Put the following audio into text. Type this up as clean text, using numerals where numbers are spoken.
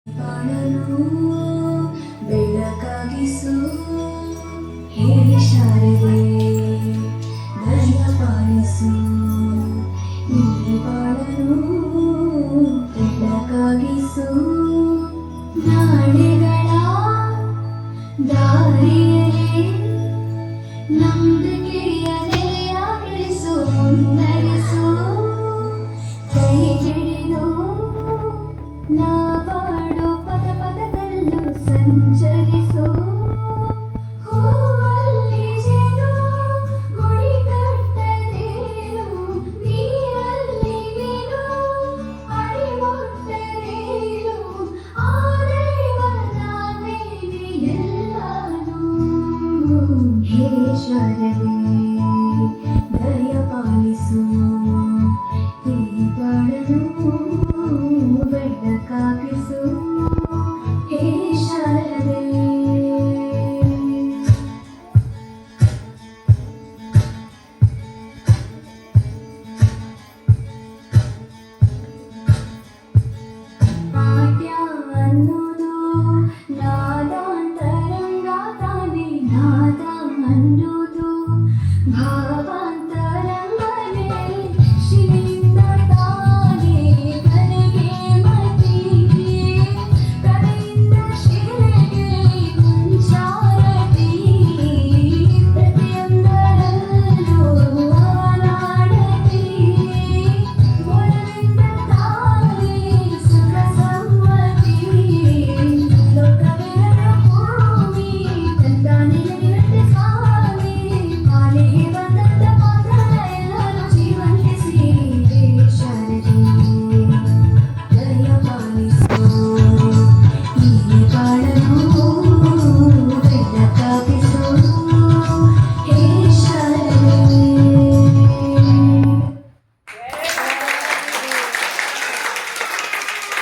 ಬಾಳನು ಬೆಳಕಾಗಿಸು ಹೇ ಶಾರದೆ ದಯ ಪಾಲಿಸು ಈ ಬಾಳನು ಬೆಳಕಾಗಿಸು ನಾಳೆಗಳ ದಾರಿಯಲ್ಲಿ ನಂಬಿಕೆಯ ನೆಲೆಯಾಗಿರಿಸು ಮುನ್ನಡೆಸು ಕೈ ಹಿಡಿದು ನಾವಾಡೋ ಪದ ಪದದಲ್ಲೂ ಸಂಚರಿಸು ಹೂವಲ್ಲಿ ಜೇನು ಗುಡಿ ಕಟ್ಟದೇನು ನೀರಲ್ಲಿ ಮೀನು ಅಡಿಮುಟ್ಟರೇನು ಆ ದೈವನ ಮೇಲೆ ಎಲ್ಲಾನು ಹೇ ಶಾರದೆ ದಯ ಪಾಲಿಸು ಈ ಬಾಳನು ಬೆಳಕಾಗಿಸು ಹೇ ಶಾರದೆ ಪಾಟ್ಯ ಅನ್ನೋ